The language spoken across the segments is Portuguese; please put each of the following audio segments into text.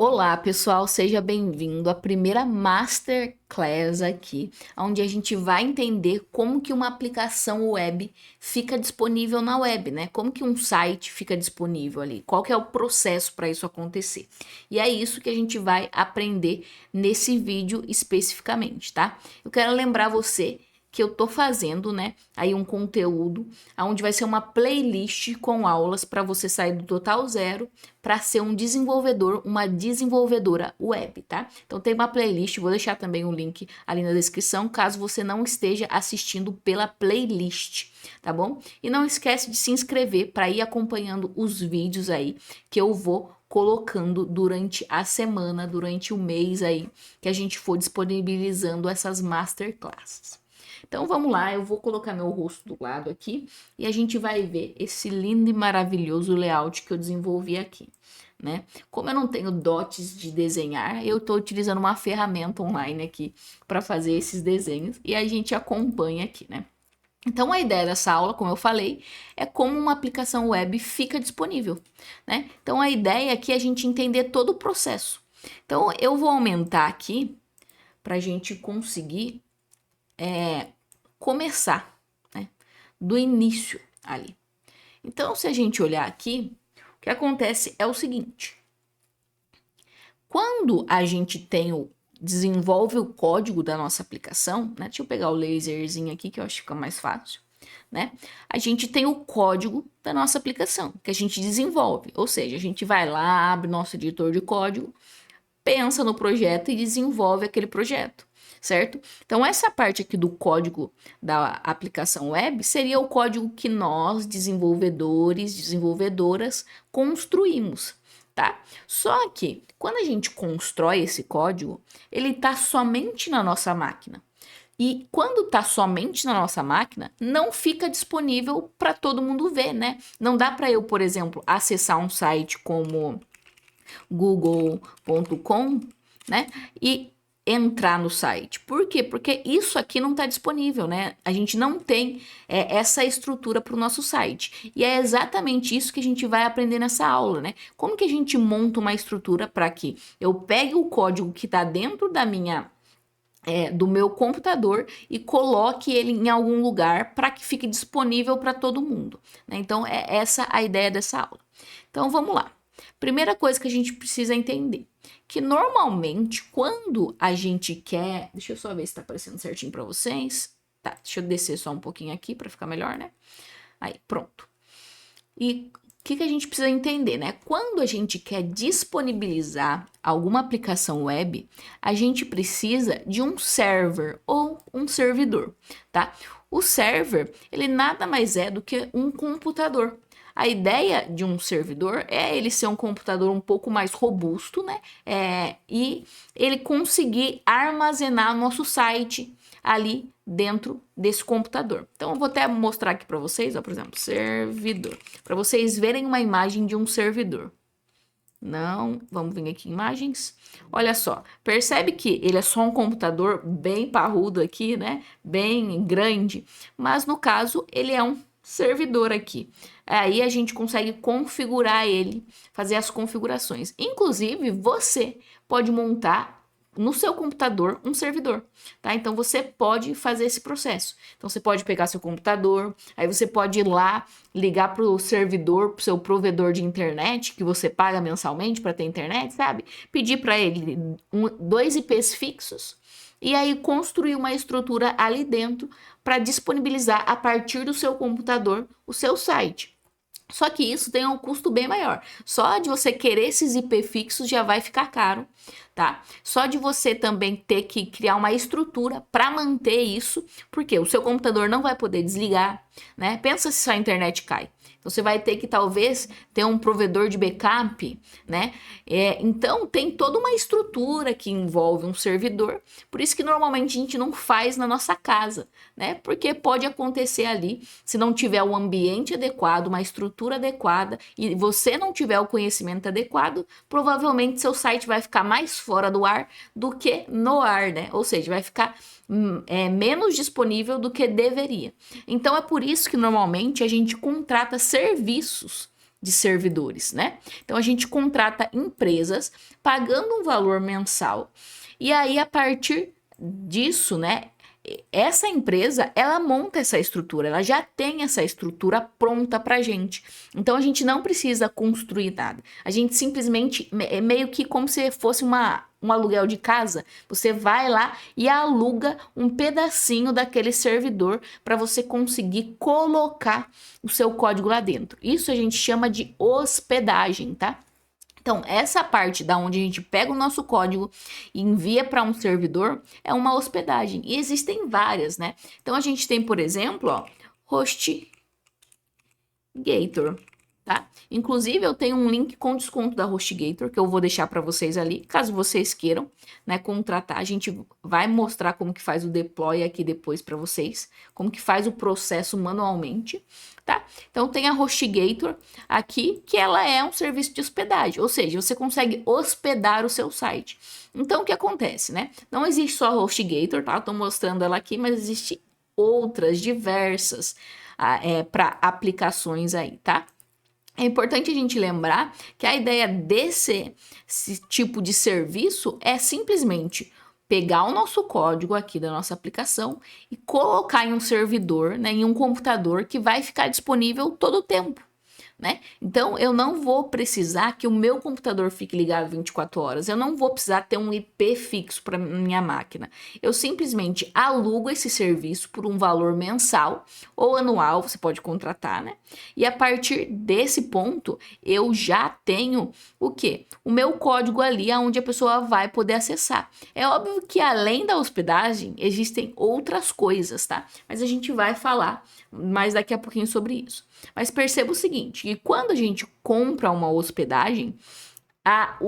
Olá, pessoal, seja bem-vindo à primeira Masterclass aqui, onde a gente vai entender como que uma aplicação web fica disponível na web, né? Como que um site fica disponível ali, qual que é o processo para isso acontecer. E é isso que a gente vai aprender nesse vídeo especificamente, tá? Eu quero lembrar você que eu tô fazendo, né, aí um conteúdo onde vai ser uma playlist com aulas para você sair do total zero para ser um desenvolvedor, uma desenvolvedora web, tá? Então tem uma playlist, vou deixar também o link ali na descrição, caso você não esteja assistindo pela playlist, tá bom? E não esquece de se inscrever para ir acompanhando os vídeos aí que eu vou colocando durante a semana, durante o mês aí que a gente for disponibilizando essas masterclasses. Então vamos lá, eu vou colocar meu rosto do lado aqui e a gente vai ver esse lindo e maravilhoso layout que eu desenvolvi aqui, né? Como eu não tenho dotes de desenhar, eu estou utilizando uma ferramenta online aqui para fazer esses desenhos e a gente acompanha aqui, né? Então, a ideia dessa aula, como eu falei, é como uma aplicação web fica disponível, né? Então, a ideia aqui é a gente entender todo o processo. Então, eu vou aumentar aqui para a gente conseguir começar, né? Do início ali. Então, se a gente olhar aqui, o que acontece é o seguinte: quando a gente desenvolve o código da nossa aplicação, né? Deixa eu pegar o laserzinho aqui que eu acho que fica mais fácil, né? A gente tem o código da nossa aplicação que a gente desenvolve, ou seja, a gente vai lá, abre nosso editor de código, pensa no projeto e desenvolve aquele projeto, certo? Então, essa parte aqui do código da aplicação web seria o código que nós, desenvolvedores, desenvolvedoras, construímos, tá? Só que, quando a gente constrói esse código, ele está somente na nossa máquina. E quando está somente na nossa máquina, não fica disponível para todo mundo ver, né? Não dá para eu, por exemplo, acessar um site como google.com, né? E entrar no site. Por quê? Porque isso aqui não está disponível, né? A gente não tem essa estrutura para o nosso site. E é exatamente isso que a gente vai aprender nessa aula, né? Como que a gente monta uma estrutura para que eu pegue o código que está dentro do meu computador e coloque ele em algum lugar para que fique disponível para todo mundo, né? Então é essa a ideia dessa aula. Então vamos lá. Primeira coisa que a gente precisa entender, que normalmente quando a gente quer, deixa eu só ver se está aparecendo certinho para vocês. Tá, deixa eu descer só um pouquinho aqui para ficar melhor, né? Aí, pronto. E o que a gente precisa entender, né? Quando a gente quer disponibilizar alguma aplicação web, a gente precisa de um server ou um servidor, tá? O server, ele nada mais é do que um computador. A ideia de um servidor é ele ser um computador um pouco mais robusto, né? E ele conseguir armazenar nosso site ali dentro desse computador. Então, eu vou até mostrar aqui para vocês, ó, por exemplo, servidor, para vocês verem uma imagem de um servidor. Não, vamos vir aqui em imagens. Olha só, percebe que ele é só um computador bem parrudo aqui, né? Bem grande, mas no caso ele é um servidor aqui. Aí a gente consegue configurar ele, fazer as configurações. Inclusive, você pode montar no seu computador um servidor, tá? Então você pode fazer esse processo. Então você pode pegar seu computador, aí você pode ir lá ligar para o servidor, para o seu provedor de internet que você paga mensalmente para ter internet, sabe? Pedir para ele dois IPs fixos e aí construir uma estrutura ali dentro para disponibilizar a partir do seu computador o seu site. Só que isso tem um custo bem maior. Só de você querer esses IP fixos já vai ficar caro, tá? Só de você também ter que criar uma estrutura para manter isso, porque o seu computador não vai poder desligar, né? Pensa se sua internet cai. Então, você vai ter que talvez ter um provedor de backup, né? Então tem toda uma estrutura que envolve um servidor. Por isso que normalmente a gente não faz na nossa casa, né? Porque pode acontecer ali, se não tiver um ambiente adequado, uma estrutura adequada e você não tiver o conhecimento adequado, provavelmente seu site vai ficar mais fora do ar do que no ar, né? Ou seja, vai ficar menos disponível do que deveria. Então é por isso que normalmente a gente contrata serviços, de servidores, né? Então a gente contrata empresas pagando um valor mensal e aí a partir disso, né? Essa empresa, ela monta essa estrutura, ela já tem essa estrutura pronta pra gente. Então a gente não precisa construir nada. A gente simplesmente é meio que como se fosse um aluguel de casa. Você vai lá e aluga um pedacinho daquele servidor para você conseguir colocar o seu código lá dentro. Isso a gente chama de hospedagem, tá? Então, essa parte da onde a gente pega o nosso código e envia para um servidor é uma hospedagem. E existem várias, né? Então, a gente tem, por exemplo, ó, HostGator, tá? Inclusive, eu tenho um link com desconto da HostGator que eu vou deixar para vocês ali, caso vocês queiram, né, contratar. A gente vai mostrar como que faz o deploy aqui depois para vocês, como que faz o processo manualmente, tá? Então, tem a HostGator aqui, que ela é um serviço de hospedagem, ou seja, você consegue hospedar o seu site. Então, o que acontece, né? Não existe só a HostGator, tá? Estou mostrando ela aqui, mas existe outras diversas para aplicações aí, tá? É importante a gente lembrar que a ideia desse tipo de serviço é simplesmente pegar o nosso código aqui da nossa aplicação e colocar em um servidor, né, em um computador que vai ficar disponível todo o tempo. Né? Então, eu não vou precisar que o meu computador fique ligado 24 horas. Eu não vou precisar ter um IP fixo para minha máquina. Eu simplesmente alugo esse serviço por um valor mensal ou anual, você pode contratar, né? E a partir desse ponto, eu já tenho o quê? O meu código ali onde a pessoa vai poder acessar. É óbvio que além da hospedagem, existem outras coisas, tá? Mas a gente vai falar mais daqui a pouquinho sobre isso. Mas perceba o seguinte, que quando a gente compra uma hospedagem, a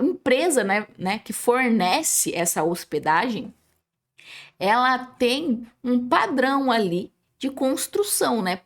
empresa né, que fornece essa hospedagem, ela tem um padrão ali de construção, né?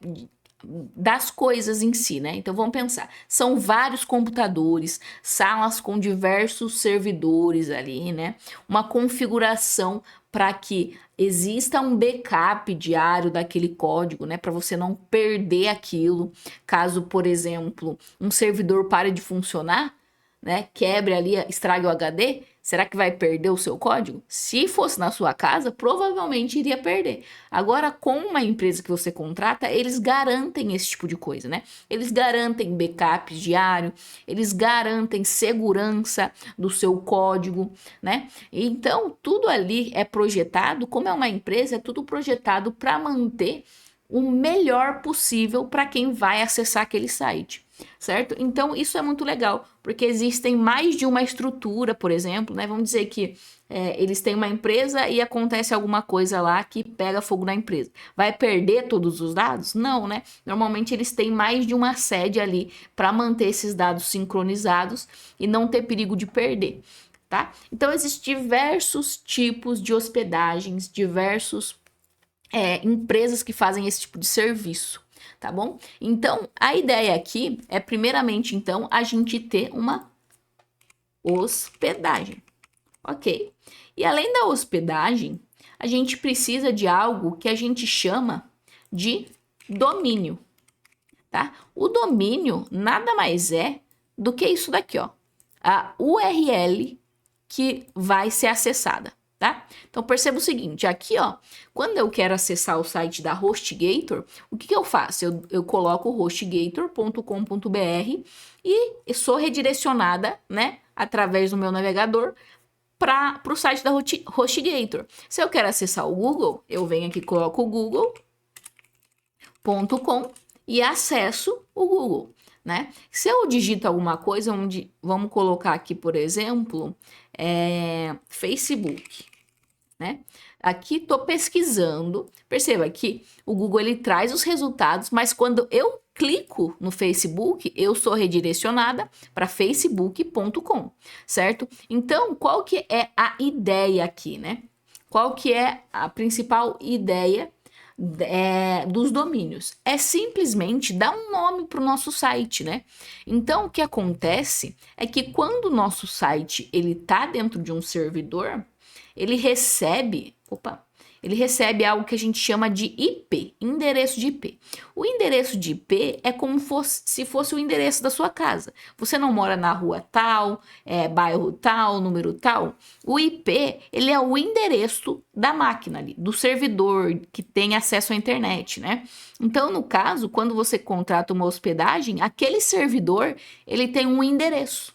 Das coisas em si, né? Então vamos pensar, são vários computadores, salas com diversos servidores ali, né? Uma configuração para que exista um backup diário daquele código, né? Para você não perder aquilo, caso, por exemplo, um servidor pare de funcionar, né? Quebre ali, estrague o HD, será que vai perder o seu código? Se fosse na sua casa, provavelmente iria perder. Agora, com uma empresa que você contrata, eles garantem esse tipo de coisa, né? Eles garantem backup diário, eles garantem segurança do seu código, né? Então, tudo ali é projetado, como é uma empresa, é tudo projetado para manter o melhor possível para quem vai acessar aquele site, certo? Então, isso é muito legal, porque existem mais de uma estrutura, por exemplo, né? Vamos dizer que eles têm uma empresa e acontece alguma coisa lá que pega fogo na empresa. Vai perder todos os dados? Não, né? Normalmente eles têm mais de uma sede ali para manter esses dados sincronizados e não ter perigo de perder, tá? Então, existem diversos tipos de hospedagens, diversos empresas que fazem esse tipo de serviço, tá bom? Então, a ideia aqui é, primeiramente, então, a gente ter uma hospedagem, ok? E além da hospedagem, a gente precisa de algo que a gente chama de domínio, tá? O domínio nada mais é do que isso daqui, ó, a URL que vai ser acessada. Tá? Então perceba o seguinte, aqui ó, quando eu quero acessar o site da HostGator, o que eu faço? Eu coloco hostgator.com.br e sou redirecionada, né, através do meu navegador para o site da HostGator. Se eu quero acessar o Google, eu venho aqui, coloco o google.com e acesso o Google, né? Se eu digito alguma coisa, vamos colocar aqui, por exemplo, Facebook. Né? Aqui estou pesquisando, perceba que o Google ele traz os resultados, mas quando eu clico no Facebook, eu sou redirecionada para facebook.com, certo? Então, qual que é a ideia aqui, né? Qual que é a principal ideia dos domínios? É simplesmente dar um nome para o nosso site, né? Então, o que acontece é que quando o nosso site ele está dentro de um servidor, ele recebe, ele recebe algo que a gente chama de IP, endereço de IP. O endereço de IP é como se fosse o endereço da sua casa. Você não mora na rua tal, bairro tal, número tal. O IP, ele é o endereço da máquina ali, do servidor que tem acesso à internet, né? Então, no caso, quando você contrata uma hospedagem, aquele servidor, ele tem um endereço.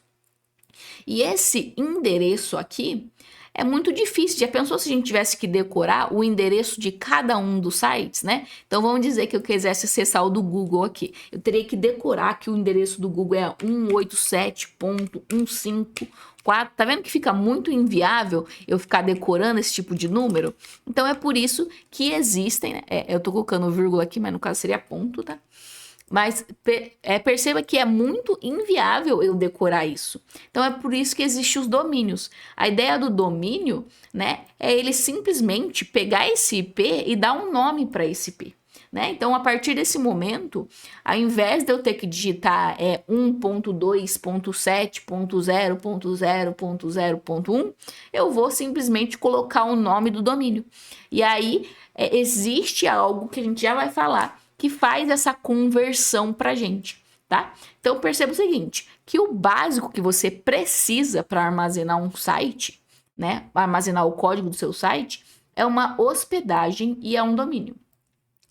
E esse endereço aqui é muito difícil. Já pensou se a gente tivesse que decorar o endereço de cada um dos sites, né? Então vamos dizer que eu quisesse acessar o do Google aqui. Eu teria que decorar que o endereço do Google é 187.154. Tá vendo que fica muito inviável eu ficar decorando esse tipo de número? Então é por isso que existem, né? Eu tô colocando vírgula aqui, mas no caso seria ponto, tá? Mas perceba que é muito inviável eu decorar isso. Então é por isso que existem os domínios. A ideia do domínio, né, é ele simplesmente pegar esse IP e dar um nome para esse IP. Né? Então, a partir desse momento, ao invés de eu ter que digitar 1.2.7.0.0.0.1, eu vou simplesmente colocar o nome do domínio. E aí, existe algo que a gente já vai falar que faz essa conversão para gente, tá? Então, perceba o seguinte, que o básico que você precisa para armazenar um site, né, armazenar o código do seu site, é uma hospedagem e é um domínio.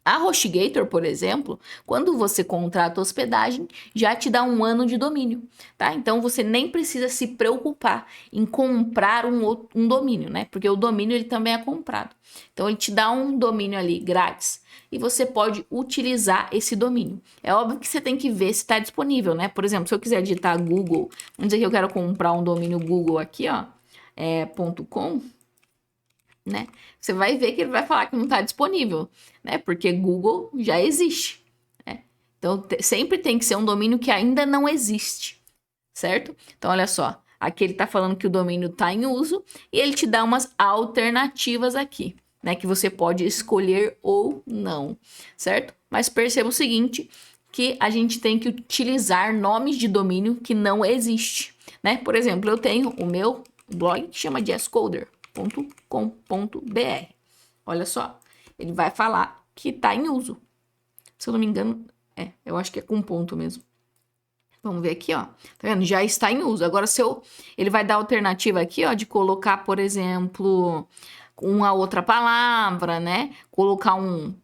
A HostGator, por exemplo, quando você contrata hospedagem, já te dá 1 ano de domínio, tá? Então, você nem precisa se preocupar em comprar um domínio, né? Porque o domínio, ele também é comprado. Então, ele te dá um domínio ali grátis e você pode utilizar esse domínio. É óbvio que você tem que ver se está disponível, né? Por exemplo, se eu quiser digitar Google, vamos dizer que eu quero comprar um domínio Google aqui, ó, .com, né? Você vai ver que ele vai falar que não está disponível, né? Porque Google já existe, né? Então, sempre tem que ser um domínio que ainda não existe, certo? Então, olha só. Aqui ele está falando que o domínio está em uso e ele te dá umas alternativas aqui, né? Que você pode escolher ou não, certo? Mas perceba o seguinte, que a gente tem que utilizar nomes de domínio que não existe, né? Por exemplo, eu tenho o meu blog que chama jescoder.com.br. Olha só, ele vai falar que está em uso. Se eu não me engano, eu acho que é com ponto mesmo. Vamos ver aqui, ó. Tá vendo? Já está em uso. Agora, ele vai dar alternativa aqui, ó, de colocar, por exemplo, uma outra palavra, né? Colocar um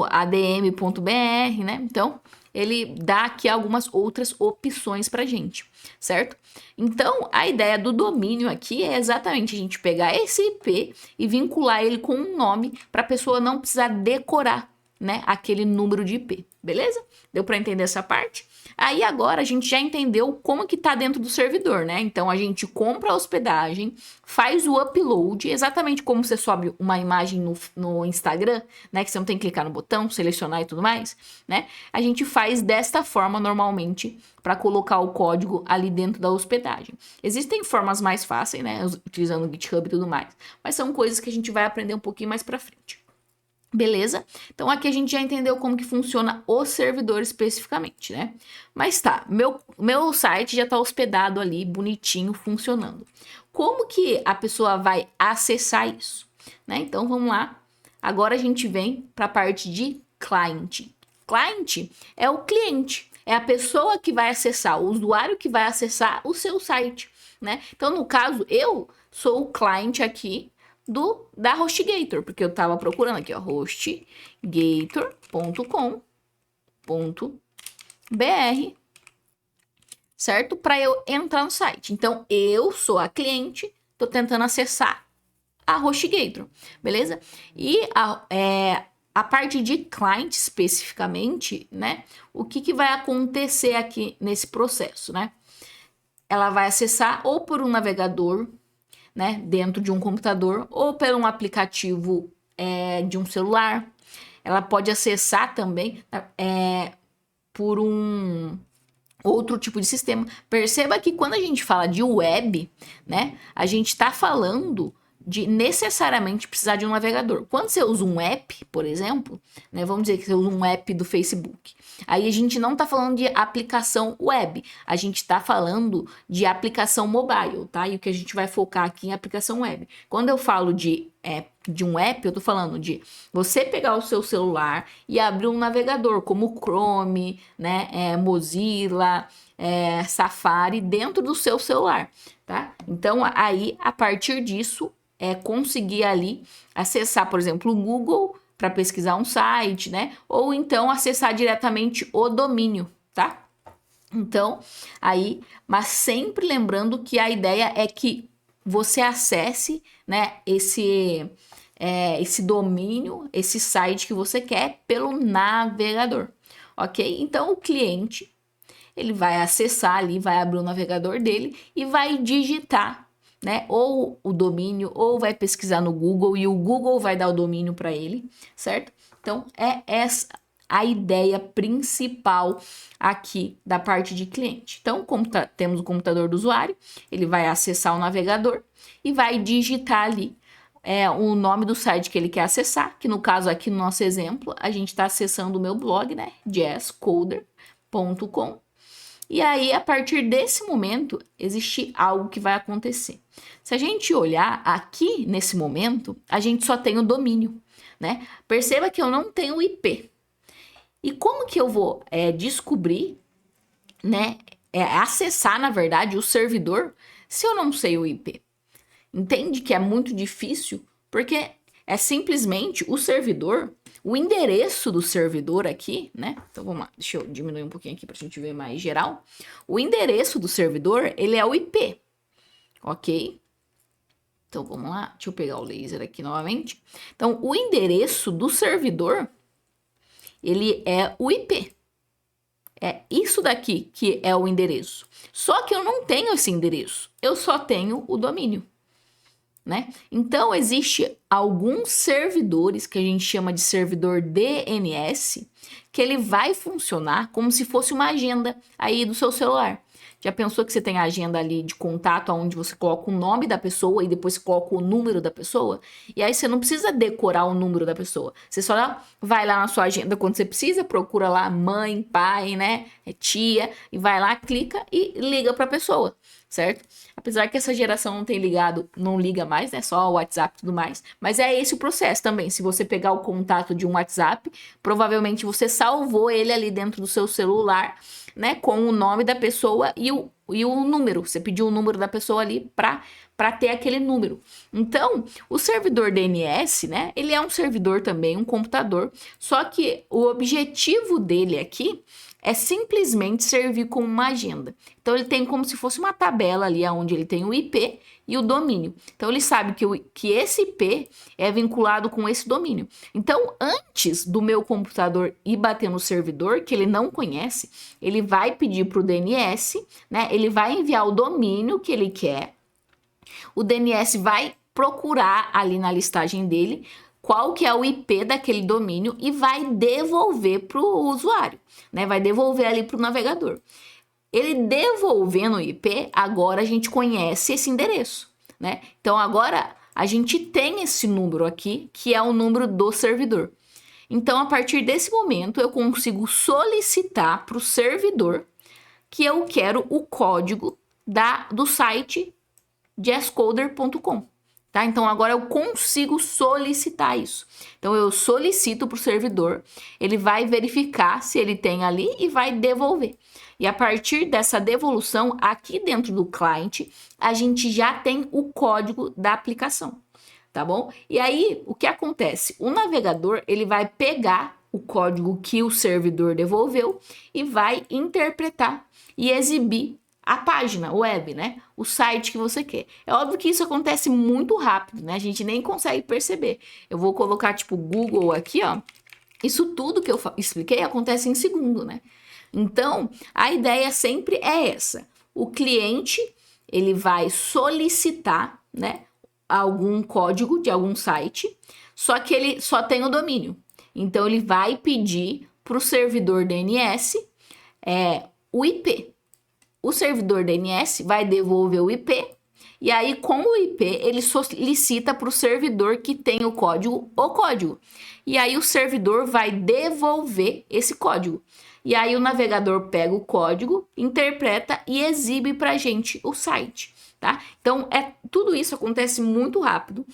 .adm.br, né? Então, ele dá aqui algumas outras opções pra gente, certo? Então, a ideia do domínio aqui é exatamente a gente pegar esse IP e vincular ele com um nome para a pessoa não precisar decorar, né, aquele número de IP, beleza? Deu para entender essa parte? Aí agora a gente já entendeu como que tá dentro do servidor, né? Então a gente compra a hospedagem, faz o upload, exatamente como você sobe uma imagem no Instagram, né? Que você não tem que clicar no botão, selecionar e tudo mais, né? A gente faz desta forma normalmente para colocar o código ali dentro da hospedagem. Existem formas mais fáceis, né? Utilizando o GitHub e tudo mais, mas são coisas que a gente vai aprender um pouquinho mais para frente. Beleza? Então aqui a gente já entendeu como que funciona o servidor especificamente, né? Mas tá, meu site já está hospedado ali, bonitinho, funcionando. Como que a pessoa vai acessar isso? Né? Então vamos lá. Agora a gente vem para a parte de client. Client é o cliente, é a pessoa que vai acessar, o usuário que vai acessar o seu site, né? Então no caso, eu sou o cliente aqui da HostGator, porque eu tava procurando aqui, ó, hostgator.com.br, certo? Para eu entrar no site. Então, eu sou a cliente, tô tentando acessar a HostGator, beleza? E a parte de client especificamente, né? O que vai acontecer aqui nesse processo, né? Ela vai acessar ou por um navegador, né, dentro de um computador ou por um aplicativo de um celular. Ela pode acessar também por um outro tipo de sistema. Perceba que quando a gente fala de web, né, a gente está falando de necessariamente precisar de um navegador. Quando você usa um app, por exemplo, né, vamos dizer que você usa um app do Facebook, aí a gente não está falando de aplicação web, a gente está falando de aplicação mobile, tá? E o que a gente vai focar aqui em aplicação web. Quando eu falo de de um app, eu tô falando de você pegar o seu celular e abrir um navegador como Chrome, né, Mozilla, Safari dentro do seu celular, tá? Então aí a partir disso conseguir ali acessar, por exemplo, o Google para pesquisar um site, né? Ou então acessar diretamente o domínio, tá? Então, aí, mas sempre lembrando que a ideia é que você acesse, né, esse domínio, esse site que você quer pelo navegador, ok? Então, o cliente, ele vai acessar ali, vai abrir o navegador dele e vai digitar, né, ou o domínio, ou vai pesquisar no Google e o Google vai dar o domínio para ele, certo? Então, é essa a ideia principal aqui da parte de cliente. Então, temos o computador do usuário, ele vai acessar o navegador e vai digitar ali o nome do site que ele quer acessar, que no caso aqui no nosso exemplo, a gente está acessando o meu blog, né, jazzcoder.com. E aí, a partir desse momento, existe algo que vai acontecer. Se a gente olhar aqui nesse momento, a gente só tem o domínio, né? Perceba que eu não tenho o IP. E como que eu vou descobrir, né, acessar, na verdade, o servidor se eu não sei o IP? Entende que é muito difícil? Porque é simplesmente o servidor, o endereço do servidor aqui, né? Então vamos lá, deixa eu diminuir um pouquinho aqui para a gente ver mais geral. O endereço do servidor, ele é o IP, ok? Então vamos lá, deixa eu pegar o laser aqui novamente. Então o endereço do servidor, ele é o IP. É isso daqui que é o endereço. Só que eu não tenho esse endereço, eu só tenho o domínio, né? Então, existe alguns servidores que a gente chama de servidor DNS, que ele vai funcionar como se fosse uma agenda aí do seu celular. Já pensou que você tem a agenda ali de contato onde você coloca o nome da pessoa e depois coloca o número da pessoa? E aí você não precisa decorar o número da pessoa. Você só vai lá na sua agenda quando você precisa, procura lá mãe, pai, né, tia, e vai lá, clica e liga para a pessoa, certo? Apesar que essa geração não liga mais, né, só o WhatsApp e tudo mais. Mas é esse o processo também. Se você pegar o contato de um WhatsApp, provavelmente você salvou ele ali dentro do seu celular, né, com o nome da pessoa e o número. Você pediu o número da pessoa ali para ter aquele número. Então, o servidor DNS, né, ele é um servidor também, um computador, só que o objetivo dele aqui é simplesmente servir como uma agenda. Então, ele tem como se fosse uma tabela ali onde ele tem o IP e o domínio. Então, ele sabe que esse IP é vinculado com esse domínio. Então, antes do meu computador ir bater no servidor, que ele não conhece, ele vai pedir para o DNS, né? Ele vai enviar o domínio que ele quer. O DNS vai procurar ali na listagem dele qual que é o IP daquele domínio e vai devolver para o usuário, né? Vai devolver ali para o navegador. Ele devolvendo o IP, agora a gente conhece esse endereço, né? Então agora a gente tem esse número aqui, que é o número do servidor. Então, a partir desse momento, eu consigo solicitar para o servidor que eu quero o código do site jazzcoder.com. Tá? Então, agora eu consigo solicitar isso. Então, eu solicito para o servidor, ele vai verificar se ele tem ali e vai devolver. E a partir dessa devolução, aqui dentro do client, a gente já tem o código da aplicação, tá bom? E aí, o que acontece? O navegador, ele vai pegar o código que o servidor devolveu e vai interpretar e exibir a página web, né? O site que você quer. É óbvio que isso acontece muito rápido, né? A gente nem consegue perceber. Eu vou colocar, tipo, Google aqui, ó. Isso tudo que eu expliquei acontece em segundo, né? Então, a ideia sempre é essa. O cliente, ele vai solicitar, né, algum código de algum site, só que ele só tem o domínio. Então, ele vai pedir para o servidor DNS o IP. O servidor DNS vai devolver o IP, e aí com o IP ele solicita para o servidor que tem o código. E aí o servidor vai devolver esse código. E aí o navegador pega o código, interpreta e exibe para a gente o site. tá? Então, tudo isso acontece muito rápido,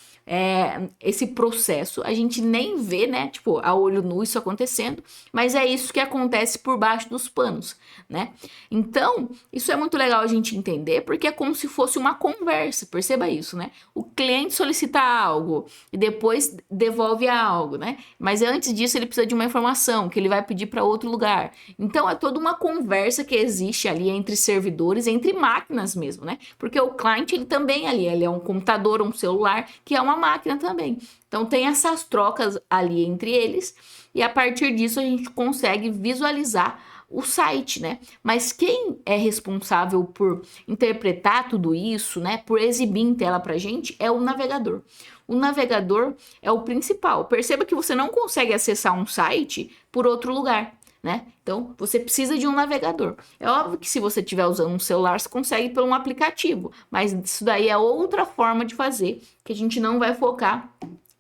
esse processo, a gente nem vê, né, tipo, a olho nu isso acontecendo, mas é isso que acontece por baixo dos panos, né? Então, isso é muito legal a gente entender, porque é como se fosse uma conversa, perceba isso, né? O cliente solicita algo e depois devolve algo, né? Mas antes disso ele precisa de uma informação que ele vai pedir para outro lugar. Então, é toda uma conversa que existe ali entre servidores, entre máquinas mesmo, né? Porque o cliente, ele também ele é um computador, um celular, que é uma máquina também. Então, tem essas trocas ali entre eles e a partir disso a gente consegue visualizar o site, né? Mas quem é responsável por interpretar tudo isso, né? Por exibir em tela pra gente é o navegador. O navegador é o principal. Perceba que você não consegue acessar um site por outro lugar, né? Então, você precisa de um navegador. É óbvio que se você estiver usando um celular, você consegue por um aplicativo, mas isso daí é outra forma de fazer, que a gente não vai focar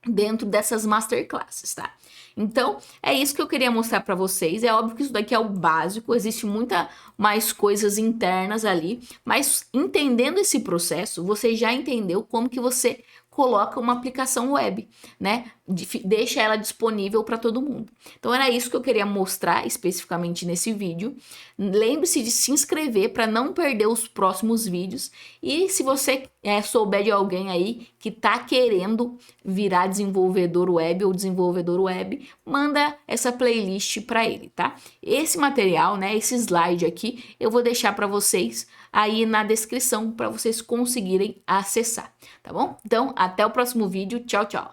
dentro dessas masterclasses, tá? Então, é isso que eu queria mostrar para vocês. É óbvio que isso daqui é o básico, existe muita mais coisas internas ali, mas entendendo esse processo, você já entendeu como que você coloca uma aplicação web, né? Deixa ela disponível para todo mundo. Então era isso que eu queria mostrar especificamente nesse vídeo. Lembre-se de se inscrever para não perder os próximos vídeos. E se você souber de alguém aí que está querendo virar desenvolvedor web ou desenvolvedor web, manda essa playlist para ele, tá? Esse material, né, esse slide aqui, eu vou deixar para vocês aí na descrição para vocês conseguirem acessar, tá bom? Então, até o próximo vídeo. Tchau, tchau!